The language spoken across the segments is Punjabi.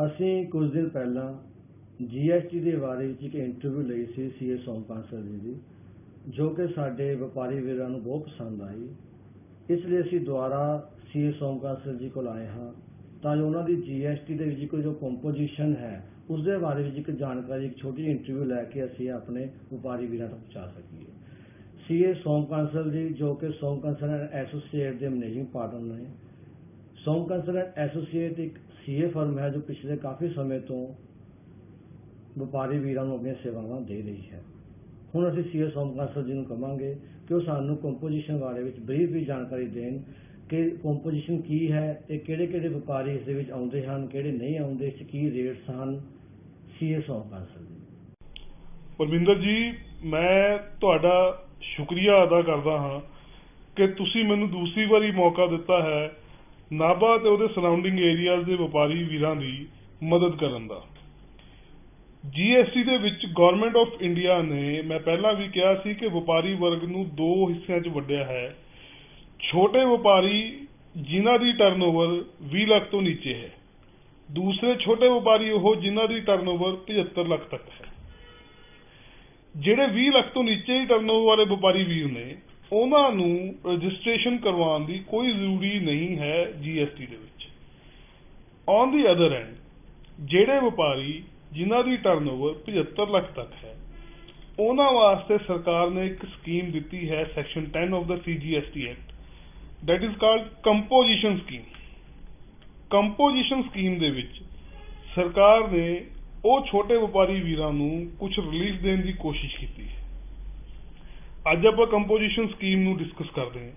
ਅਸੀਂ ਕੁਝ ਦਿਨ ਪਹਿਲਾਂ GST ਦੇ ਬਾਰੇ ਵਿੱਚ ਇੱਕ ਇੰਟਰਵਿਊ ਲਈ ਸੀ CA ਸੋਮਕਾਂਤ ਸਰ ਜੀ ਦੀ, ਜੋ ਕਿ ਸਾਡੇ ਵਪਾਰੀ ਵੀਰਾਂ ਨੂੰ ਬਹੁਤ ਪਸੰਦ ਆਈ। ਇਸ ਲਈ ਅਸੀਂ ਦੁਬਾਰਾ CA ਸੋਮਕਾਂਤ ਸਰ ਜੀ ਕੋਲ ਆਏ ਹਾਂ ਤਾਂ ਜੋ ਉਹਨਾਂ ਦੀ GST ਦੇ ਵਿੱਚ ਕੋਈ ਜੋ ਕੰਪੋਜੀਸ਼ਨ ਹੈ ਉਸ ਦੇ ਬਾਰੇ ਵਿੱਚ ਇੱਕ ਜਾਣਕਾਰੀ, ਇੱਕ ਛੋਟੀ ਜਿਹੀ ਇੰਟਰਵਿਊ ਲੈ ਕੇ ਅਸੀਂ ਆਪਣੇ ਵਪਾਰੀ ਵੀਰਾਂ ਤੱਕ ਪਹੁੰਚਾ ਸਕੀਏ। CA ਸੋਮਕਾਂਤ ਸਰ ਜੀ, ਜੋ ਕਿ ਸੋਮਕਾਂਤ ਸਰ ਐਸੋਸੀਏਟ ਦੇ ਮੈਨੇਜਿੰਗ ਪਾਰਟਨਰ ਨੇ। ਸੋਮਕਾਂਤ ਸਰ ਐਸੋਸੀਏਟ ਇੱਕ CA ਫਰਮ ਹੈ ਜੋ ਪਿਛਲੇ ਕਾਫੀ ਸਮੇਂ ਤੋਂ ਵਪਾਰੀ ਵੀਰਾਂ ਨੂੰ ਆਪਣੀਆਂ ਸੇਵਾਵਾਂ ਦੇ ਰਹੀ ਹੈ। ਹੁਣ ਅਸੀਂ CA ਸੋਮਕਾਂਤ ਸਰ ਜੀ ਨੂੰ ਕਹਾਂਗੇ ਕਿ ਉਹ ਸਾਨੂੰ ਕੰਪੋਜੀਸ਼ਨ ਬਾਰੇ ਵਿੱਚ ਬਰੀਫ ਵੀ ਜਾਣਕਾਰੀ ਦੇਣ ਕਿ ਕੰਪੋਜੀਸ਼ਨ ਕੀ ਹੈ, ਇਹ ਕਿਹੜੇ ਵਪਾਰੀ ਇਸ ਦੇ ਵਿੱਚ ਆਉਂਦੇ ਹਨ, ਕਿਹੜੇ ਨਹੀਂ ਆਉਂਦੇ, ਇਸ ਕੀ ਰੇਟਸ ਹਨ। CA ਸੋਮਕਾਂਤ ਸਰ ਜੀ। ਪਰਮਿੰਦਰ ਜੀ, ਮੈਂ ਤੁਹਾਡਾ ਸ਼ੁਕਰੀਆ ਅਦਾ ਕਰਦਾ ਹਾਂ ਕਿ ਤੁਸੀਂ ਮੈਨੂੰ ਦੂਸਰੀ ਵਾਰੀ ਮੌਕਾ ਦਿੱਤਾ ਹੈ ਨਾਭਾ ਤੇ ਉਹਦੇ ਸਰਾਊਂਡਿੰਗ ਏਰੀਆਜ਼ ਦੇ ਵਪਾਰੀ ਵੀਰਾਂ ਦੀ ਮਦਦ ਕਰਨ ਦਾ। GST ਦੇ ਵਿੱਚ ਗਵਰਨਮੈਂਟ ਆਫ ਇੰਡੀਆ ਨੇ, ਮੈਂ ਪਹਿਲਾਂ ਵੀ ਕਿਹਾ ਸੀ ਕਿ ਵਪਾਰੀ ਵਰਗ ਨੂੰ ਦੋ ਹਿੱਸਿਆਂ 'ਚ ਵੰਡਿਆ ਹੈ। ਛੋਟੇ ਵਪਾਰੀ ਜਿਨ੍ਹਾਂ ਦੀ ਟਰਨਓਵਰ 20 ਲੱਖ ਤੋਂ ਨੀਚੇ ਹੈ, ਦੂਸਰੇ ਛੋਟੇ ਵਪਾਰੀ ਉਹ ਜਿਨ੍ਹਾਂ ਦੀ ਟਰਨਓਵਰ 75 ਲੱਖ ਤੱਕ ਹੈ। ਜਿਹੜੇ 20 ਲੱਖ ਤੋਂ ਨੀਚੇ ਹੀ ਟਰਨਓਵਰ ਵਾਲੇ ਵਪਾਰੀ ਵੀਰ ਨੇ, ਉਹਨਾਂ ਨੂੰ ਰਜਿਸਟ੍ਰੇਸ਼ਨ ਕਰਵਾਉਣ ਦੀ ਕੋਈ ਜ਼ਰੂਰੀ ਨਹੀਂ ਹੈ GST ਦੇ ਵਿੱਚ। ਔਨ ਦੀ ਅਦਰ ਐਂਡ, ਜਿਹੜੇ ਵਪਾਰੀ ਜਿਨ੍ਹਾਂ ਦੀ ਟਰਨਓਵਰ 75 ਲੱਖ ਤੱਕ ਹੈ, ਉਹਨਾਂ ਵਾਸਤੇ ਸਰਕਾਰ ਨੇ ਇੱਕ ਸਕੀਮ ਦਿੱਤੀ ਹੈ, section 10 of the CGST act, that is called composition scheme. Composition scheme ਦੇ ਵਿੱਚ ਸਰਕਾਰ ਨੇ ਉਹ ਛੋਟੇ ਵਪਾਰੀ ਵੀਰਾਂ ਨੂੰ ਕੁਝ ਰਿਲੀਫ ਦੇਣ ਦੀ ਕੋਸ਼ਿਸ਼ ਕੀਤੀ ਹੈ। ਅੱਜ ਆਪਾਂ ਕੰਪੋਜੀਸ਼ਨ ਸਕੀਮ ਨੂੰ ਡਿਸਕਸ ਕਰਦੇ ਹਾਂ।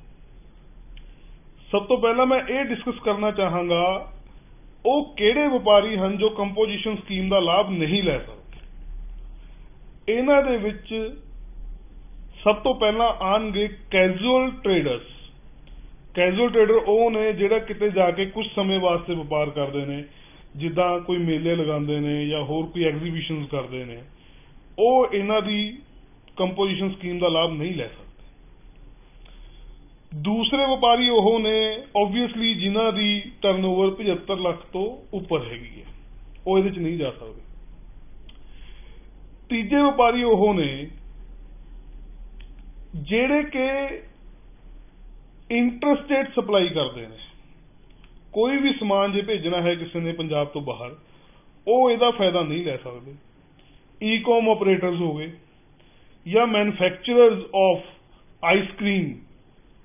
ਸਭ ਤੋਂ ਪਹਿਲਾਂ ਮੈਂ ਇਹ ਡਿਸਕਸ ਕਰਨਾ ਚਾਹਾਂਗਾ ਉਹ ਕਿਹੜੇ ਵਪਾਰੀ ਹਨ ਜੋ ਕੰਪੋਜੀਸ਼ਨ ਸਕੀਮ ਦਾ ਲਾਭ ਨਹੀਂ ਲੈ ਸਕਦੇ। ਇਹਨਾਂ ਦੇ ਵਿੱਚ ਸਭ ਤੋਂ ਪਹਿਲਾਂ ਆਉਣਗੇ ਕੈਜੂਅਲ ਟ੍ਰੇਡਰਸ। ਕੈਜੂਅਲ ਟ੍ਰੇਡਰ ਉਹ ਨੇ ਜਿਹੜਾ ਕਿਤੇ ਜਾ ਕੇ ਕੁਝ ਸਮੇਂ ਵਾਸਤੇ ਵਪਾਰ ਕਰਦੇ ਨੇ, ਜਿੱਦਾਂ ਕੋਈ ਮੇਲੇ ਲਗਾਉਂਦੇ ਨੇ ਜਾਂ ਹੋਰ ਕੋਈ ਐਗਜ਼ੀਬਿਸ਼ਨਸ ਕਰਦੇ ਨੇ, ਉਹ ਇਹਨਾਂ ਦੀ ਕੰਪੋਜੀਸ਼ਨ ਸਕੀਮ ਦਾ ਲਾਭ ਨਹੀਂ ਲੈ ਸਕਦੇ। ਦੂਸਰੇ ਵਪਾਰੀ ਉਹ ਨੇ ਓਬਵੀਅਸਲੀ ਜਿਨ੍ਹਾਂ ਦੀ ਟਰਨਓਵਰ 75 ਲੱਖ ਤੋਂ ਉੱਪਰ ਹੈਗੀ ਹੈ, ਉਹ ਇਹਦੇ 'ਚ ਨਹੀਂ ਜਾ ਸਕਦੇ। ਤੀਜੇ ਵਪਾਰੀ ਉਹ ਨੇ ਜਿਹੜੇ ਕਿ ਇੰਟਰਸਟੇਟ ਸਪਲਾਈ ਕਰਦੇ ਨੇ। ਕੋਈ ਵੀ ਸਮਾਨ ਜੇ ਭੇਜਣਾ ਹੈ ਕਿਸੇ ਨੇ ਪੰਜਾਬ ਤੋਂ ਬਾਹਰ, ਉਹ ਇਹਦਾ ਫਾਇਦਾ ਨਹੀਂ ਲੈ ਸਕਦੇ। ਈ-ਕਾਮ ਆਪਰੇਟਰਸ ਹੋ ਗਏ ਜਾਂ ਮੈਨੂਫੈਕਚਰਰਸ ਆਫ ਆਈਸਕ੍ਰੀਮ,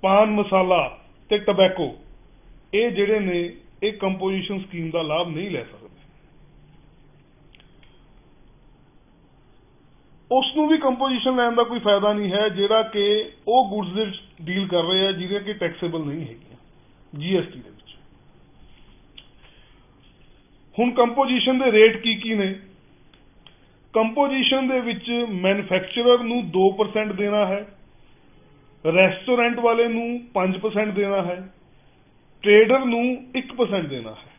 ਪਾਨ ਮਸਾਲਾ ਤੇ ਟਬੈਕੋ, ਇਹ ਜਿਹੜੇ ਨੇ ਇਹ ਕੰਪੋਜੀਸ਼ਨ ਸਕੀਮ ਦਾ ਲਾਭ ਨਹੀਂ ਲੈ ਸਕਦੇ। ਉਸ ਨੂੰ ਵੀ ਕੰਪੋਜੀਸ਼ਨ ਲੈਣ ਦਾ ਕੋਈ ਫਾਇਦਾ ਨਹੀਂ ਹੈ ਜਿਹੜਾ ਕਿ ਉਹ ਗੁਡਸ ਦੇ ਵਿੱਚ ਡੀਲ ਕਰ ਰਹੇ ਆ ਜਿਹੜੀਆਂ ਕਿ ਟੈਕਸੇਬਲ ਨਹੀਂ ਹੈਗੀਆਂ GST ਦੇ ਵਿੱਚ। ਹੁਣ ਕੰਪੋਜੀਸ਼ਨ ਦੇ ਰੇਟ ਕੀ ਨੇ? ਕੰਪੋਜੀਸ਼ਨ ਦੇ ਵਿੱਚ ਮੈਨੂਫੈਕਚਰਰ ਨੂੰ 2% ਦੇਣਾ ਹੈ, ਰੈਸਟੋਰੈਂਟ ਵਾਲੇ ਨੂੰ 5% ਦੇਣਾ ਹੈ, ਟ੍ਰੇਡਰ ਨੂੰ 1% ਦੇਣਾ ਹੈ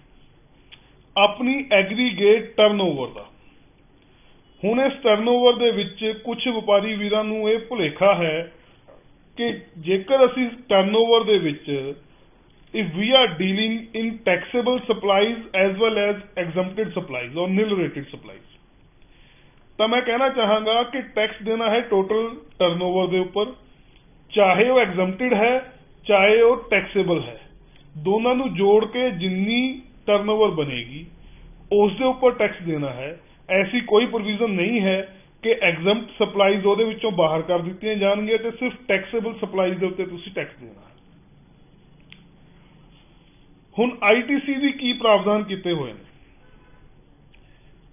ਆਪਣੀ ਐਗਰੀਗੇਟ ਟਰਨਓਵਰ ਦਾ। ਹੁਣ ਇਸ ਟਰਨਓਵਰ ਦੇ ਵਿੱਚ ਕੁਝ ਵਪਾਰੀ ਵੀਰਾਂ ਨੂੰ ਇਹ ਭੁਲੇਖਾ ਹੈ ਕਿ ਜੇਕਰ ਅਸੀਂ ਟਰਨਓਵਰ ਦੇ ਵਿੱਚ if we are dealing in taxable supplies as well as exempted supplies or nil rated supplies, ਤਾਂ ਮੈਂ ਕਹਿਣਾ ਚਾਹਾਂਗਾ ਕਿ ਟੈਕਸ ਦੇਣਾ ਹੈ ਟੋਟਲ ਟਰਨਓਵਰ ਦੇ ਉੱਪਰ, ਚਾਹੇ ਉਹ ਐਗਜ਼ੈਂਪਟਡ ਹੈ ਚਾਹੇ ਉਹ ਟੈਕਸੇਬਲ ਹੈ, ਦੋਨਾਂ ਨੂੰ ਜੋੜ ਕੇ ਜਿੰਨੀ ਟਰਨਓਵਰ ਬਣੇਗੀ ਉਸ ਦੇ ਉੱਪਰ ਟੈਕਸ ਦੇਣਾ ਹੈ। ਐਸੀ ਕੋਈ ਪ੍ਰੋਵੀਜ਼ਨ ਨਹੀਂ ਹੈ ਕਿ ਐਗਜ਼ੈਂਪਟ ਸਪਲਾਈਜ਼ ਉਹਦੇ ਵਿੱਚੋਂ ਬਾਹਰ ਕਰ ਦਿੱਤੀਆਂ ਜਾਣਗੀਆਂ ਤੇ ਸਿਰਫ ਟੈਕਸੇਬਲ ਸਪਲਾਈਜ਼ ਦੇ ਉੱਤੇ ਤੁਸੀਂ ਟੈਕਸ ਦੇਣਾ ਹੈ। ਹੁਣ ITC ਦੀ ਕੀ ਪ੍ਰਾਵਧਾਨ ਕੀਤੇ ਹੋਏ ਨੇ?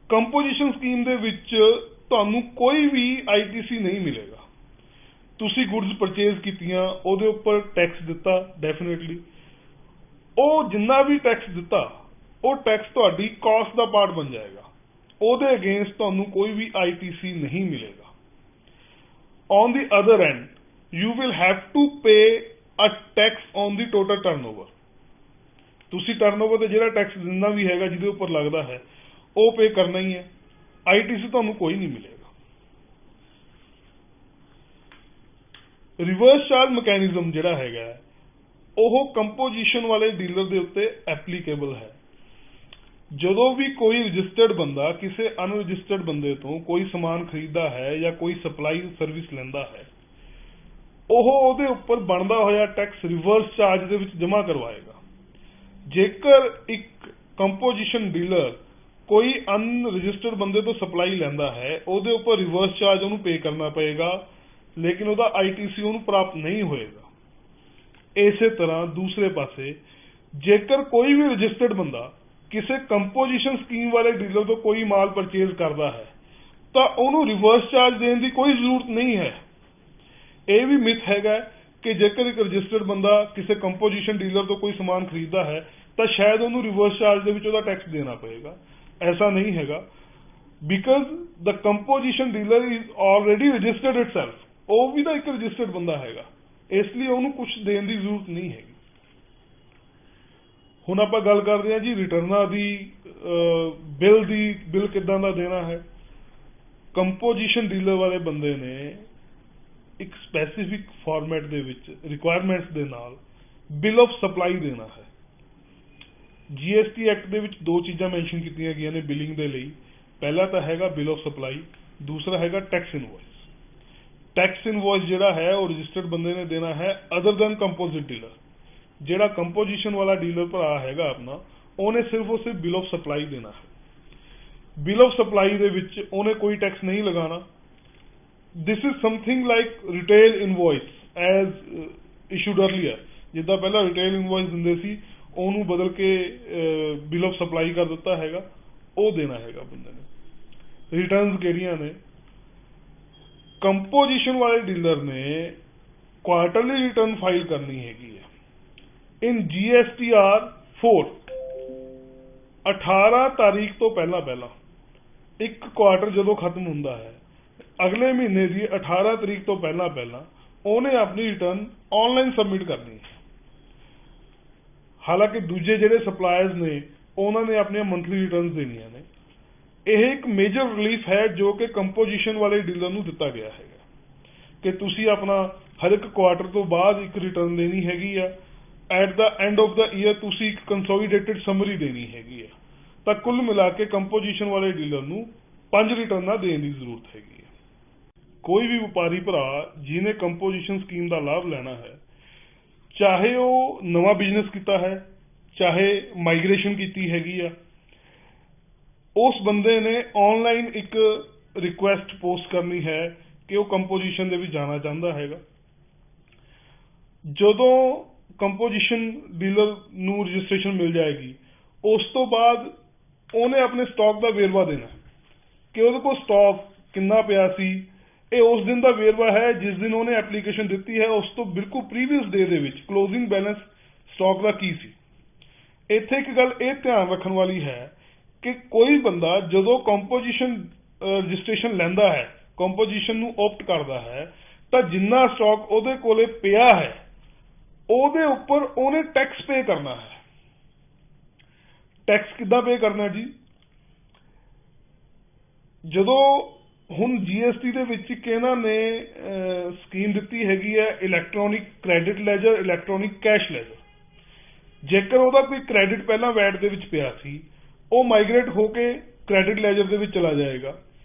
ਕੰਪੋਜੀਸ਼ਨ ਸਕੀਮ ਦੇ ਵਿੱਚ ਤੁਹਾਨੂੰ ਕੋਈ ਵੀ ITC ਨਹੀਂ ਮਿਲੇਗਾ। ਤੁਸੀਂ ਗੁਡਸ ਪਰਚੇਜ਼ ਕੀਤੀਆਂ, ਉਹਦੇ ਉੱਪਰ ਟੈਕਸ ਦਿੱਤਾ, ਡੈਫੀਨੇਟਲੀ ਉਹ ਜਿੰਨਾ ਵੀ ਟੈਕਸ ਦਿੱਤਾ ਉਹ ਟੈਕਸ ਤੁਹਾਡੀ ਕਾਸਟ ਦਾ ਪਾਰਟ ਬਣ ਜਾਏਗਾ। ਉਹਦੇ ਅਗੇਂਸਟ ਤੁਹਾਨੂੰ ਕੋਈ ਵੀ ITC ਨਹੀਂ ਮਿਲੇਗਾ। On the other end, you will have to pay a tax on the total turnover. ਤੁਸੀਂ ਟਰਨਓਵਰ ਤੇ ਜਿਹੜਾ ਟੈਕਸ ਜਿੰਨਾ ਵੀ ਹੈਗਾ ਜਿਹਦੇ ਉੱਪਰ ਲੱਗਦਾ ਹੈ ਉਹ ਪੇ ਕਰਨਾ ਹੀ ਹੈ। ITC ਤੁਹਾਨੂੰ ਕੋਈ ਨਹੀਂ ਮਿਲੇਗਾ। ਰਿਵਰਸ ਚਾਰਜ ਮੈਕੈਨਿਜ਼ਮ ਜਿਹੜਾ ਹੈਗਾ ਉਹ ਕੰਪੋਜੀਸ਼ਨ ਵਾਲੇ ਡੀਲਰ ਦੇ ਉੱਤੇ ਐਪਲੀਕੇਬਲ ਹੈ। ਜਦੋਂ ਵੀ ਕੋਈ ਰਜਿਸਟਰਡ ਬੰਦਾ ਕਿਸੇ ਅਨਰਜਿਸਟਰਡ ਬੰਦੇ ਤੋਂ ਕੋਈ ਸਮਾਨ ਖਰੀਦਦਾ ਹੈ ਜਾਂ ਕੋਈ ਸਪਲਾਈ ਸਰਵਿਸ ਲੈਂਦਾ ਹੈ, ਉਹ ਉਹਦੇ ਉੱਪਰ ਬਣਦਾ ਹੋਇਆ ਟੈਕਸ ਰਿਵਰਸ ਚਾਰਜ ਦੇ ਵਿੱਚ ਜਮ੍ਹਾਂ ਕਰਵਾਏਗਾ। ਜੇਕਰ ਇੱਕ ਕੰਪੋਜੀਸ਼ਨ ਡੀਲਰ ਕੋਈ ਅਨਰਜਿਸਟਰਡ ਬੰਦੇ ਤੋਂ ਸਪਲਾਈ ਲੈਂਦਾ ਹੈ, ਉਹਦੇ ਉੱਪਰ ਰਿਵਰਸ ਚਾਰਜ ਉਹਨੂੰ ਪੇ ਕਰਨਾ ਪਏਗਾ, ਲੇਕਿਨ ਉਹਦਾ ITC ਉਹਨੂੰ ਪ੍ਰਾਪਤ ਨਹੀਂ ਹੋਏਗਾ। ਇਸੇ ਤਰ੍ਹਾਂ ਦੂਸਰੇ ਪਾਸੇ ਜੇਕਰ ਕੋਈ ਵੀ ਰਜਿਸਟਰਡ ਬੰਦਾ ਕਿਸੇ ਕੰਪੋਜੀਸ਼ਨ ਸਕੀਮ ਵਾਲੇ ਡੀਲਰ ਤੋਂ ਕੋਈ ਮਾਲ ਪਰਚੇਜ਼ ਕਰਦਾ ਹੈ ਤਾਂ ਉਹਨੂੰ ਰਿਵਰਸ ਚਾਰਜ ਦੇਣ ਦੀ ਕੋਈ ਜ਼ਰੂਰਤ ਨਹੀਂ ਹੈ। ਇਹ ਵੀ ਮਿਥ ਹੈਗਾ ਕਿ ਜੇਕਰ ਇੱਕ ਰਜਿਸਟਰਡ ਬੰਦਾ ਕਿਸੇ ਕੰਪੋਜੀਸ਼ਨ ਡੀਲਰ ਤੋਂ ਕੋਈ ਸਮਾਨ ਖਰੀਦਦਾ ਹੈ ਤਾਂ ਸ਼ਾਇਦ ਉਹਨੂੰ ਰਿਵਰਸ ਚਾਰਜ ਦੇ ਵਿੱਚ ਉਹਦਾ ਟੈਕਸ ਦੇਣਾ ਪਏਗਾ। ਐਸਾ ਨਹੀਂ ਹੈਗਾ, because the composition dealer is already registered itself, ਉਹ ਵੀ ਤਾਂ ਇੱਕ ਰਜਿਸਟਰਡ ਬੰਦਾ ਹੈਗਾ, ਇਸ ਲਈ ਉਹਨੂੰ ਕੁਝ ਦੇਣ ਦੀ ਜ਼ਰੂਰਤ ਨਹੀਂ ਹੈਗੀ। ਹੁਣ ਆਪਾਂ ਗੱਲ ਕਰਦੇ ਹਾਂ ਜੀ ਰਿਟਰਨਾਂ ਦੀ, ਬਿੱਲ ਕਿੱਦਾਂ ਦਾ ਦੇਣਾ ਹੈ। ਕੰਪੋਜੀਸ਼ਨ ਡੀਲਰ ਵਾਲੇ ਬੰਦੇ ਨੇ ਇੱਕ ਸਪੈਸੀਫਿਕ ਫਾਰਮੈਟ ਦੇ ਵਿੱਚ ਰਿਕੁਆਇਰਮੈਂਟਸ ਦੇ ਨਾਲ ਬਿੱਲ ਆਫ ਸਪਲਾਈ ਦੇਣਾ ਹੈ। GST ਐਕਟ ਦੇ ਵਿੱਚ ਦੋ ਚੀਜ਼ਾਂ ਮੈਂਸ਼ਨ ਕੀਤੀਆਂ ਗਈਆਂ ਨੇ ਬਿਲਿੰਗ ਦੇ ਲਈ। ਪਹਿਲਾ ਤਾਂ ਹੈਗਾ ਬਿੱਲ ਆਫ ਸਪਲਾਈ, ਦੂਸਰਾ ਹੈਗਾ ਟੈਕਸ ਇਨਵੋਇਸ। ਟੈਕਸ ਇਨਵੋਇਸ ਜਿਹੜਾ ਹੈ ਉਹ ਰਜਿਸਟਰਡ ਬੰਦੇ ਨੇ ਦੇਣਾ ਹੈ ਅਦਰ ਦੈਨ ਕੰਪੋਜ਼ਿਟ ਡੀਲਰ। ਜਿਹੜਾ ਕੰਪੋਜੀਸ਼ਨ ਵਾਲਾ ਡੀਲਰ ਭਰਾ ਹੈਗਾ ਆਪਣਾ, ਉਹਨੇ ਸਿਰਫ ਬਿੱਲ ਆਫ ਸਪਲਾਈ ਦੇਣਾ ਹੈ। ਬਿੱਲ ਆਫ ਸਪਲਾਈ ਦੇ ਵਿੱਚ ਉਹਨੇ ਕੋਈ ਟੈਕਸ ਨਹੀਂ ਲਗਾਉਣਾ। This is something like retail invoice as issued earlier. ਜਿੱਦਾਂ ਪਹਿਲਾਂ ਰਿਟੇਲ ਇਨਵੋਇਸ ਦਿੰਦੇ ਸੀ, ਉਹਨੂੰ ਬਦਲ ਕੇ ਬਿੱਲ ਆਫ ਸਪਲਾਈ ਕਰ ਦਿੱਤਾ ਹੈਗਾ, ਉਹ ਦੇਣਾ ਹੈਗਾ ਬੰਦੇ ਨੇ। ਰਿਟਰਨਸ ਕਿਹੜੀਆਂ ਨੇ? ਕੰਪੋਜੀਸ਼ਨ ਵਾਲੇ ਡੀਲਰ ਨੇ ਕੁਆਰਟਰਲੀ ਰਿਟਰਨ ਫਾਈਲ ਕਰਨੀ ਹੈਗੀ ਹੈ। ਇਨ GSTR 4 18 ਤਾਰੀਖ ਤੋਂ ਪਹਿਲਾਂ ਇੱਕ ਕੁਆਰਟਰ ਜਦੋਂ ਖਤਮ ਹੁੰਦਾ ਹੈ, ਅਗਲੇ ਮਹੀਨੇ ਦੀ 18 ਤਰੀਕ ਤੋਂ ਪਹਿਲਾਂ ਉਹਨੇ ਆਪਣੀ ਰਿਟਰਨ ਆਨਲਾਈਨ ਸਬਮਿਟ ਕਰਨੀ ਹੈ। ਹਾਲਾਂਕਿ ਦੂਜੇ ਜਿਹੜੇ ਸਪਲਾਇਰਸ ਨੇ ਉਹਨਾਂ ਨੇ ਆਪਣੀਆਂ ਮੰਥਲੀ ਰਿਟਰਨਸ ਦੇਣੀਆਂ ਨੇ। ਇਹ ਇੱਕ ਮੇਜਰ ਰਿਲੀਫ ਹੈ ਜੋ ਕਿ ਕੰਪੋਜੀਸ਼ਨ ਵਾਲੇ ਡੀਲਰ ਨੂੰ ਦਿੱਤਾ ਗਿਆ ਹੈਗਾ ਕਿ ਤੁਸੀਂ ਆਪਣਾ ਹਰ ਇੱਕ ਕੁਆਰਟਰ ਤੋਂ ਬਾਅਦ ਇੱਕ ਰਿਟਰਨ ਦੇਣੀ ਹੈਗੀ ਆ। At the end of the year ਤੁਸੀਂ ਇੱਕ ਕੰਸੋਲੀਡੇਟਡ ਸਮਰੀ ਦੇਣੀ ਹੈਗੀ ਆ। ਤਾਂ ਕੁੱਲ ਮਿਲਾ ਕੇ ਕੰਪੋਜੀਸ਼ਨ ਵਾਲੇ ਡੀਲਰ ਨੂੰ 5 ਰਿਟਰਨਾਂ ਦੇਣ ਦੀ ਜ਼ਰੂਰਤ ਹੈਗੀ ਹੈ। ਕੋਈ ਵੀ ਵਪਾਰੀ ਭਰਾ ਜਿਹਨੇ ਕੰਪੋਜੀਸ਼ਨ ਸਕੀਮ ਦਾ ਲਾਭ ਲੈਣਾ ਹੈ, ਚਾਹੇ ਉਹ ਨਵਾਂ ਬਿਜ਼ਨਸ ਕੀਤਾ ਹੈ, ਚਾਹੇ ਮਾਈਗ੍ਰੇਸ਼ਨ ਕੀਤੀ ਹੈਗੀ ਆ, ਉਸ ਬੰਦੇ ਨੇ ਆਨਲਾਈਨ ਇੱਕ ਰਿਕੁਐਸਟ ਪੋਸਟ ਕਰਨੀ ਹੈ ਕਿ ਉਹ ਕੰਪੋਜੀਸ਼ਨ ਦੇ ਵਿੱਚ ਜਾਣਾ ਚਾਹੁੰਦਾ ਹੈਗਾ। ਜਦੋਂ ਕੰਪੋਜੀਸ਼ਨ ਡੀਲਰ ਨੂੰ ਰਜਿਸਟ੍ਰੇਸ਼ਨ ਮਿਲ ਜਾਏਗੀ, ਉਸ ਤੋਂ ਬਾਅਦ ਉਹਨੇ ਆਪਣੇ ਸਟਾਕ ਦਾ ਵੇਰਵਾ ਦੇਣਾ ਕਿ ਉਹਦੇ ਕੋਲ ਸਟਾਕ ਕਿੰਨਾ ਪਿਆ ਸੀ। ਇਹ ਉਸ ਦਿਨ ਦਾ ਵੇਰਵਾ ਹੈ ਜਿਸ ਦਿਨ ਉਹਨੇ ਐਪਲੀਕੇਸ਼ਨ ਦਿੱਤੀ ਹੈ, ਉਸ ਤੋਂ ਬਿਲਕੁਲ ਪ੍ਰੀਵੀਅਸ ਡੇ ਦੇ ਵਿੱਚ ਕਲੋਜ਼ਿੰਗ ਬੈਲੈਂਸ ਸਟਾਕ ਦਾ ਕੀ ਸੀ। ਇੱਥੇ ਇੱਕ ਗੱਲ ਇਹ ਧਿਆਨ ਰੱਖਣ ਵਾਲੀ ਹੈ ਕਿ ਕੋਈ ਬੰਦਾ ਜਦੋਂ ਕੰਪੋਜੀਸ਼ਨ ਰਜਿਸਟ੍ਰੇਸ਼ਨ ਲੈਂਦਾ ਹੈ, ਕੰਪੋਜੀਸ਼ਨ ਨੂੰ ਓਪਟ ਕਰਦਾ ਹੈ, ਤਾਂ ਜਿੰਨਾ ਸਟਾਕ ਉਹਦੇ ਕੋਲੇ ਪਿਆ ਹੈ ਉਹਦੇ ਉੱਪਰ ਉਹਨੇ ਟੈਕਸ ਪੇ ਕਰਨਾ ਹੈ। ਟੈਕਸ ਕਿੱਦਾਂ ਪੇ ਕਰਨਾ ਜੀ? ਜਦੋਂ ਹੁਣ GST ਦੇ ਵਿੱਚ ਇੱਕ ਇਹਨਾਂ ਨੇ ਸਕੀਮ ਦਿੱਤੀ ਹੈਗੀ ਹੈ electronic credit ledger, electronic cash ledger. ਜੇਕਰ ਉਹਦਾ ਕੋਈ ਕ੍ਰੈਡਿਟ ਪਹਿਲਾਂ ਵੈਟ ਦੇ ਵਿੱਚ ਪਿਆ ਸੀ, ਉਹ ਮਾਈਗ੍ਰੇਟ ਹੋ ਕੇ ਕ੍ਰੈਡਿਟ ਲੈਜਰ ਦੇ ਵਿੱਚ ਚਲਾ ਜਾਏਗਾ।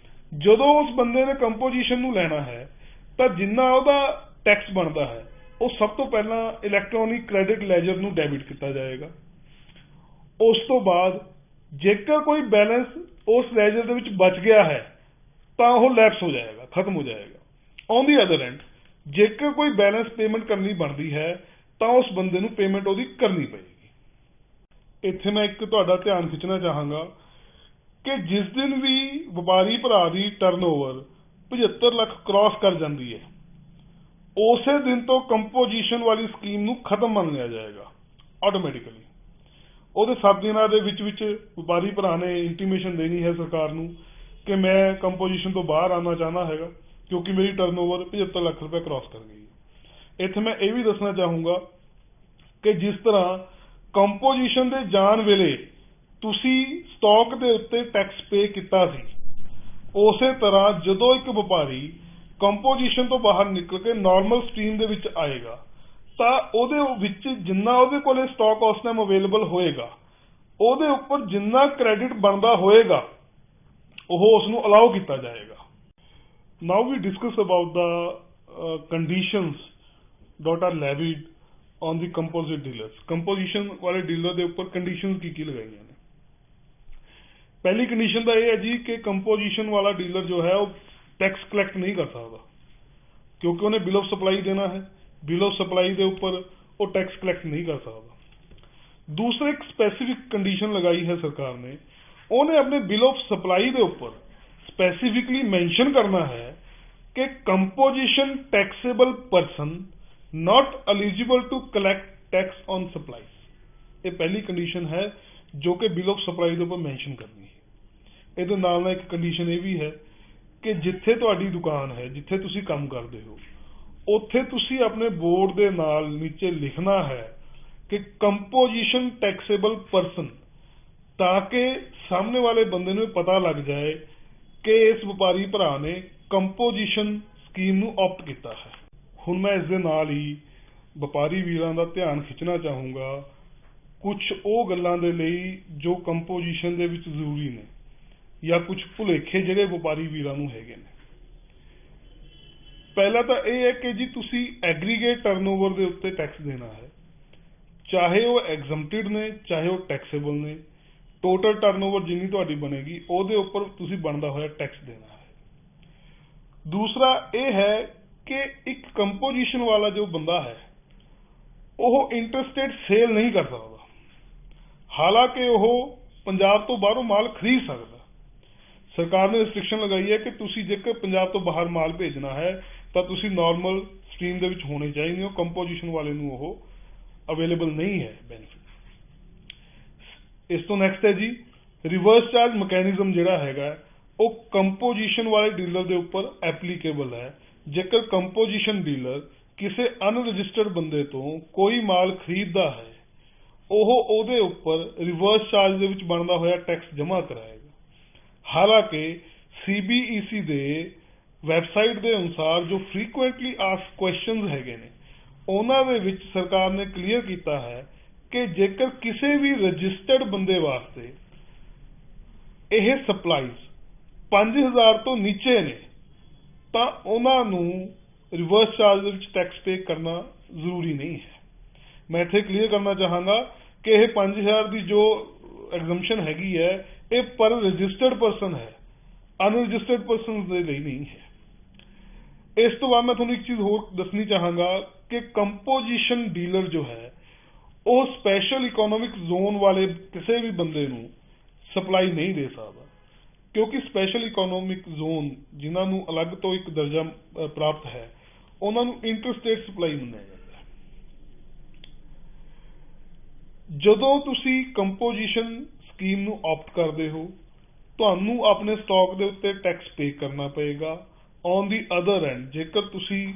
ਜਦੋਂ ਉਸ ਬੰਦੇ ਨੇ ਕੰਪੋਜੀਸ਼ਨ ਨੂੰ ਲੈਣਾ ਹੈ ਤਾਂ ਜਿੰਨਾ ਉਹਦਾ ਟੈਕਸ ਬਣਦਾ ਹੈ ਉਹ ਸਭ ਤੋਂ ਪਹਿਲਾਂ ਇਲੈਕਟ੍ਰੋਨਿਕ ਕ੍ਰੈਡਿਟ ਲੈਜਰ ਨੂੰ ਡੈਬਿਟ ਕੀਤਾ ਜਾਏਗਾ। ਉਸ ਤੋਂ ਬਾਅਦ ਜੇਕਰ ਕੋਈ ਬੈਲੈਂਸ ਉਸ ਲੈਜਰ ਦੇ ਵਿੱਚ ਬਚ ਗਿਆ ਹੈ ਤਾਂ ਉਹ ਲੈਪਸ ਹੋ ਜਾਏਗਾ, ਖਤਮ ਹੋ ਜਾਏਗਾ। ਔਨ ਦੀ ਅਦਰ ਐਂਡ ਜੇਕਰ ਕੋਈ ਬੈਲੈਂਸ ਪੇਮੈਂਟ ਕਰਨੀ ਬਣਦੀ ਹੈ ਤਾਂ ਉਸ ਬੰਦੇ ਨੂੰ ਪੇਮੈਂਟ ਉਹਦੀ ਕਰਨੀ ਪਏਗੀ। ਇੱਥੇ ਮੈਂ ਇੱਕ ਤੁਹਾਡਾ ਧਿਆਨ ਖਿੱਚਣਾ ਚਾਹਾਂਗਾ ਕਿ ਜਿਸ ਦਿਨ ਵੀ ਵਪਾਰੀ ਭਰਾ ਦੀ ਟਰਨਓਵਰ 75 ਲੱਖ ਕ੍ਰਾਸ ਕਰ ਜਾਂਦੀ ਹੈ, ਉਸੇ ਦਿਨ ਤੋਂ ਕੰਪੋਜੀਸ਼ਨ ਵਾਲੀ ਸਕੀਮ ਨੂੰ ਖਤਮ ਮੰਨ ਲਿਆ ਜਾਏਗਾ ਆਟੋਮੈਟਿਕਲੀ। ਉਹਦੇ 7 ਦਿਨਾਂ ਦੇ ਵਿੱਚ ਵਪਾਰੀ ਭਰਾ ਨੇ ਇੰਟੀਮੇਸ਼ਨ ਦੇਣੀ ਹੈ ਸਰਕਾਰ ਨੂੰ ਕਿ ਮੈਂ ਕੰਪੋਜੀਸ਼ਨ ਤੋਂ ਬਾਹਰ ਆਉਣਾ ਚਾਹੁੰਦਾ ਹੈਗਾ ਕਿਉਂਕਿ ਮੇਰੀ ਟਰਨਓਵਰ 75 ਲੱਖ ਰੁਪਏ ਕ੍ਰਾਸ ਕਰ ਗਈ। ਇੱਥੇ ਮੈਂ ਇਹ ਵੀ ਦੱਸਣਾ ਚਾਹੂੰਗਾ ਕਿ ਜਿਸ ਤਰ੍ਹਾਂ ਕੰਪੋਜੀਸ਼ਨ ਦੇ ਜਾਣ ਵੇਲੇ ਤੁਸੀਂ ਸਟਾਕ ਦੇ ਉੱਤੇ ਟੈਕਸ ਪੇ ਕੀਤਾ ਸੀ, ਉਸੇ ਤਰ੍ਹਾਂ ਜਦੋਂ ਇੱਕ ਵਪਾਰੀ ਕੰਪੋਜੀਸ਼ਨ ਤੋਂ ਬਾਹਰ ਨਿਕਲ ਕੇ ਨਾਰਮਲ ਸਟਰੀਮ ਦੇ ਵਿੱਚ ਆਏਗਾ ਤਾਂ ਉਹਦੇ ਵਿੱਚ ਜਿੰਨਾ ਉਹਦੇ ਕੋਲੇ ਸਟਾਕ ਉਸ ਟਾਈਮ ਅਵੇਲੇਬਲ ਹੋਏਗਾ, ਉਹਦੇ ਉੱਪਰ ਜਿੰਨਾ ਕ੍ਰੈਡਿਟ ਬਣਦਾ ਹੋਏਗਾ ਉਹ ਉਸ ਨੂੰ ਅਲਾਉ ਕੀਤਾ ਜਾਏਗਾ। Now we discuss about the conditions that are levied on the composite dealers। Composition ਵਾਲੇ ਡੀਲਰ ਦੇ ਉੱਪਰ ਕੰਡੀਸ਼ਨਸ ਕੀ ਲਗਾਈਆਂ ਨੇ। ਪਹਿਲੀ ਕੰਡੀਸ਼ਨ ਤਾਂ ਇਹ ਹੈ ਜੀ ਕਿ ਕੰਪੋਜੀਸ਼ਨ ਵਾਲਾ ਡੀਲਰ ਜੋ ਹੈ ਉਹ ਟੈਕਸ ਕਲੈਕਟ ਨਹੀਂ ਕਰ ਸਕਦਾ, ਕਿਉਂਕਿ ਉਹਨੇ ਬਿਲ ਆਫ ਸਪਲਾਈ ਦੇਣਾ ਹੈ। ਬਿਲ ਆਫ ਸਪਲਾਈ ਦੇ ਉੱਪਰ ਉਹ ਟੈਕਸ ਕਲੈਕਟ ਨਹੀਂ ਕਰ ਸਕਦਾ। ਦੂਸਰਾ ਇੱਕ ਸਪੈਸੀਫਿਕ ਕੰਡੀਸ਼ਨ ਲਗਾਈ ਹੈ ਸਰਕਾਰ ਨੇ, ਉਹਨੇ ਆਪਣੇ ਬਿਲ ਆਫ ਸਪਲਾਈ ਦੇ ਉੱਪਰ ਸਪੈਸੀਫਿਕਲੀ ਮੈਂਸ਼ਨ ਕਰਨਾ ਹੈ ਕਿ composition taxable person not eligible to collect tax on supplies। ਇਹ ਪਹਿਲੀ ਕੰਡੀਸ਼ਨ ਹੈ ਜੋ ਕਿ ਬਿਲ ਆਫ ਸਪਲਾਈ ਦੇ ਉੱਪਰ ਮੈਂਸ਼ਨ ਕਰਨੀ ਹੈ। ਇਹਦੇ ਨਾਲ ਇੱਕ ਕੰਡੀਸ਼ਨ ਇਹ ਵੀ ਹੈ ਕਿ ਜਿੱਥੇ ਤੁਹਾਡੀ ਦੁਕਾਨ ਹੈ, ਜਿੱਥੇ ਤੁਸੀਂ ਕੰਮ ਕਰਦੇ ਹੋ, ਉੱਥੇ ਤੁਸੀਂ ਆਪਣੇ ਬੋਰਡ ਦੇ ਨਾਲ ਨੀਚੇ ਲਿਖਣਾ ਹੈ ਕਿ ਕੰਪੋਜੀਸ਼ਨ ਟੈਕਸੇਬਲ ਪਰਸਨ, ਤਾਂ ਕਿ ਸਾਹਮਣੇ ਵਾਲੇ ਬੰਦੇ ਨੂੰ ਪਤਾ ਲੱਗ ਜਾਏ ਕਿ ਇਸ ਵਪਾਰੀ ਭਰਾ ਨੇ ਕੰਪੋਜੀਸ਼ਨ ਸਕੀਮ ਨੂੰ ਆਪਟ ਕੀਤਾ ਹੈ। ਹੁਣ ਮੈਂ ਇਸ ਦੇ ਨਾਲ ਹੀ ਵਪਾਰੀ ਵੀਰਾਂ ਦਾ ਧਿਆਨ ਖਿੱਚਣਾ ਚਾਹੂੰਗਾ ਕੁਝ ਉਹ ਗੱਲਾਂ ਦੇ ਲਈ ਜੋ ਕੰਪੋਜੀਸ਼ਨ ਦੇ ਵਿੱਚ ਜ਼ਰੂਰੀ ਨੇ, ਜਾਂ ਕੁਝ ਭੁਲੇਖੇ ਜਿਹੜੇ ਵਪਾਰੀ ਵੀਰਾਂ ਨੂੰ ਹੈਗੇ ਨੇ। ਪਹਿਲਾ ਤਾਂ ਇਹ ਹੈ ਕਿ ਜੀ ਤੁਸੀਂ ਐਗਰੀਗੇਟ ਟਰਨਓਵਰ ਦੇ ਉੱਤੇ ਟੈਕਸ ਦੇਣਾ ਹੈ, ਚਾਹੇ ਉਹ ਐਗਜ਼ੈਂਪਟਡ ਨੇ ਚਾਹੇ ਉਹ ਟੈਕਸੇਬਲ ਨੇ। ਟੋਟਲ ਟਰਨਓਵਰ ਜਿੰਨੀ ਤੁਹਾਡੀ ਬਣੇਗੀ ਉਹਦੇ ਉੱਪਰ ਤੁਸੀਂ ਬਣਦਾ ਹੋਇਆ ਟੈਕਸ ਦੇਣਾ ਹੈ। ਦੂਸਰਾ ਇਹ ਹੈ ਕਿ ਇੱਕ ਕੰਪੋਜੀਸ਼ਨ ਵਾਲਾ ਜੋ ਬੰਦਾ ਹੈ ਉਹ ਇੰਟਰਸਟੇਟ ਸੇਲ ਨਹੀਂ ਕਰ ਸਕਦਾ, ਹਾਲਾਂਕਿ ਉਹ ਪੰਜਾਬ ਤੋਂ ਬਾਹਰੋਂ ਮਾਲ ਖਰੀਦ ਸਕਦਾ। ਸਰਕਾਰ ਨੇ ਰਿਸਟ੍ਰਿਕਸ਼ਨ ਲਗਾਈ ਹੈ ਕਿ ਤੁਸੀਂ ਜੇਕਰ ਪੰਜਾਬ ਤੋਂ ਬਾਹਰ ਮਾਲ ਭੇਜਣਾ ਹੈ ਤਾਂ ਤੁਸੀਂ ਨਾਰਮਲ ਸਟਰੀਮ ਦੇ ਵਿੱਚ ਹੋਣੇ ਚਾਹੀਦੇ ਹੋ। ਕੰਪੋਜੀਸ਼ਨ ਵਾਲੇ ਨੂੰ ਉਹ ਅਵੇਲੇਬਲ ਨਹੀਂ ਹੈ ਬੈਨੀਫਿਟ। ਇਸ ਤੋਂ ਨੈਕਸਟ ਹੈ ਜੀ ਰਿਵਰਸ ਚਾਰਜ ਮਕੈਨਿਜ਼ਮ ਜਿਹੜਾ ਹੈਗਾ ਉਹ ਕੰਪੋਜੀਸ਼ਨ ਵਾਲੇ ਡੀਲਰ ਦੇ ਉੱਪਰ ਐਪਲੀਕੇਬਲ ਹੈ। ਜੇਕਰ ਕੰਪੋਜੀਸ਼ਨ ਡੀਲਰ ਕਿਸੇ ਅਨਰਜਿਸਟਰਡ ਬੰਦੇ ਤੋਂ ਕੋਈ ਮਾਲ ਖਰੀਦਦਾ ਹੈ, ਉਹ ਉਹਦੇ ਉੱਪਰ ਰਿਵਰਸ ਚਾਰਜ ਦੇ ਵਿੱਚ ਬਣਦਾ ਹੋਇਆ ਟੈਕਸ ਜਮ੍ਹਾਂ ਕਰਾਏਗਾ। ਹਾਲਾਂਕਿ CBEC ਦੇ ਵੈਬਸਾਈਟ ਦੇ ਅਨੁਸਾਰ ਜੋ ਫ੍ਰੀਕੁਐਂਟਲੀ ਆਸਕਡ ਕੁਐਸਚਨਸ ਹੈਗੇ ਨੇ, ਉਹਨਾਂ ਦੇ ਵਿੱਚ ਸਰਕਾਰ ਨੇ ਕਲੀਅਰ ਕੀਤਾ ਹੈ ਕਿ ਜੇਕਰ ਕਿਸੇ ਵੀ ਰਜਿਸਟਰਡ ਬੰਦੇ ਵਾਸਤੇ ਇਹ ਸਪਲਾਈਜ਼ 5000 ਤੋਂ ਨੀਚੇ ਨੇ ਤਾਂ ਉਹਨਾਂ ਨੂੰ ਰਿਵਰਸ ਚਾਰਜ ਦੇ ਵਿੱਚ ਟੈਕਸ ਪੇ ਕਰਨਾ ਜ਼ਰੂਰੀ ਨਹੀਂ ਹੈ। ਮੈਂ ਇੱਥੇ ਕਲੀਅਰ ਕਰਨਾ ਚਾਹਾਂਗਾ ਕਿ ਇਹ 5000 ਦੀ ਜੋ ਐਗਜ਼ੈਂਪਸ਼ਨ ਹੈਗੀ ਹੈ ਇਹ ਪਰ ਰਜਿਸਟਰਡ ਪਰਸਨ ਹੈ, ਅਨਰਜਿਸਟਰਡ ਪਰਸਨ ਦੇ ਲਈ ਨਹੀਂ ਹੈ। ਇਸ ਤੋਂ ਬਾਅਦ ਮੈਂ ਤੁਹਾਨੂੰ ਇੱਕ ਚੀਜ਼ ਹੋਰ ਦੱਸਣੀ ਚਾਹਾਂਗਾ ਕਿ ਕੰਪੋਜੀਸ਼ਨ ਡੀਲਰ ਜੋ ਹੈ ਉਹ ਸਪੈਸ਼ਲ ਇਕਨੋਮਿਕ ਜ਼ੋਨ ਵਾਲੇ ਕਿਸੇ ਵੀ ਬੰਦੇ ਨੂੰ ਸਪਲਾਈ ਨਹੀਂ ਦੇ ਸਕਦਾ, ਕਿਉਂਕਿ ਸਪੈਸ਼ਲ ਇਕਨੋਮਿਕ ਜ਼ੋਨ ਜਿਨ੍ਹਾਂ ਨੂੰ ਅਲੱਗ ਤੋਂ ਇੱਕ ਦਰਜਾ ਪ੍ਰਾਪਤ ਹੈ ਉਹਨਾਂ ਨੂੰ ਇੰਟਰਸਟੇਟ ਸਪਲਾਈ ਮੰਨਿਆ ਜਾਂਦਾ ਹੈ। ਜਦੋਂ ਤੁਸੀਂ ਕੰਪੋਜੀਸ਼ਨ ਸਕੀਮ ਨੂੰ ਆਪਟ ਕਰਦੇ ਹੋ ਤੁਹਾਨੂੰ ਆਪਣੇ ਸਟਾਕ ਦੇ ਉੱਤੇ ਟੈਕਸ ਪੇ ਕਰਨਾ ਪਏਗਾ। ਔਨ ਦੀ ਅਦਰ ਐਂਡ ਜੇਕਰ ਤੁਸੀਂ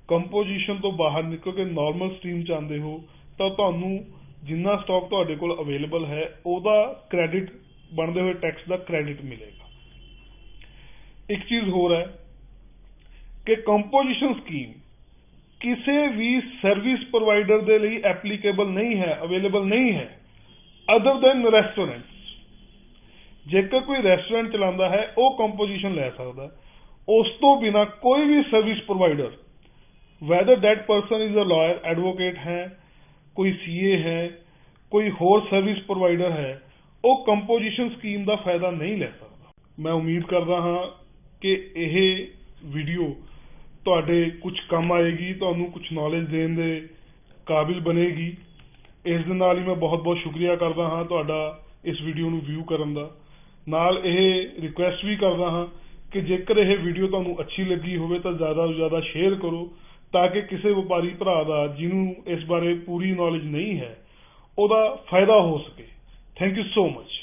ਕੰਪੋਜੀਸ਼ਨ ਤੋਂ ਬਾਹਰ ਨਿਕਲ ਕੇ ਨਾਰਮਲ ਸਟਰੀਮ ਚ ਆਉਂਦੇ ਹੋ ਤਾਂ ਤੁਹਾਨੂੰ ਜਿੰਨਾ ਸਟਾਕ ਤੁਹਾਡੇ ਕੋਲ ਅਵੇਲੇਬਲ ਹੈ ਉਹਦਾ ਕ੍ਰੈਡਿਟ ਬਣਦੇ ਹੋਏ ਟੈਕਸ ਦਾ ਕ੍ਰੈਡਿਟ ਮਿਲੇਗਾ। ਇੱਕ ਚੀਜ਼ ਹੋਰ ਹੈ ਕਿ ਕੰਪੋਜੀਸ਼ਨ ਸਕੀਮ ਕਿਸੇ ਵੀ ਸਰਵਿਸ ਪ੍ਰੋਵਾਈਡਰ ਦੇ ਲਈ ਐਪਲੀਕੇਬਲ ਨਹੀਂ ਹੈ, ਅਵੇਲੇਬਲ ਨਹੀਂ ਹੈ ਅਦਰ ਦੈਨ ਰੈਸਟੋਰੈਂਟਸ। ਜੇਕਰ ਕੋਈ ਰੈਸਟੋਰੈਂਟ ਚਲਾਉਂਦਾ ਹੈ ਉਹ ਕੰਪੋਜੀਸ਼ਨ ਲੈ ਸਕਦਾ। ਉਸ ਤੋਂ ਬਿਨਾਂ ਕੋਈ ਵੀ service provider whether that person is a lawyer, advocate ਹੈ, ਕੋਈ CA ਹੈ, ਕੋਈ ਹੋਰ ਸਰਵਿਸ ਪ੍ਰੋਵਾਈਡਰ ਹੈ, ਉਹ ਕੰਪੋਜੀਸ਼ਨ ਸਕੀਮ ਦਾ ਫਾਇਦਾ ਨਹੀਂ ਲੈ ਸਕਦਾ। ਮੈਂ ਉਮੀਦ ਕਰਦਾ ਹਾਂ ਕਿ ਇਹ ਵੀਡੀਓ ਤੁਹਾਡੇ ਕੁਝ ਕੰਮ ਆਏਗੀ, ਤੁਹਾਨੂੰ ਕੁਝ ਨੌਲੇਜ ਦੇਣ ਦੇ ਕਾਬਿਲ ਬਣੇਗੀ। ਇਸ ਦੇ ਨਾਲ ਹੀ ਮੈਂ ਬਹੁਤ ਬਹੁਤ ਸ਼ੁਕਰੀਆ ਕਰਦਾ ਹਾਂ ਤੁਹਾਡਾ ਇਸ ਵੀਡੀਓ ਨੂੰ ਵਿਊ ਕਰਨ ਦਾ। ਨਾਲ ਇਹ ਰਿਕੁਐਸਟ ਵੀ ਕਰਦਾ ਹਾਂ ਕਿ ਜੇਕਰ ਇਹ ਵੀਡੀਓ ਤੁਹਾਨੂੰ ਅੱਛੀ ਲੱਗੀ ਹੋਵੇ ਤਾਂ ਜ਼ਿਆਦਾ ਤੋਂ ਜ਼ਿਆਦਾ ਸ਼ੇਅਰ ਕਰੋ ਤਾਂ ਕਿ ਕਿਸੇ ਵਪਾਰੀ ਭਰਾ ਦਾ ਜਿਹਨੂੰ ਇਸ ਬਾਰੇ ਪੂਰੀ ਨੌਲੇਜ ਨਹੀਂ ਹੈ ਉਹਦਾ ਫਾਇਦਾ ਹੋ ਸਕੇ। Thank you so much.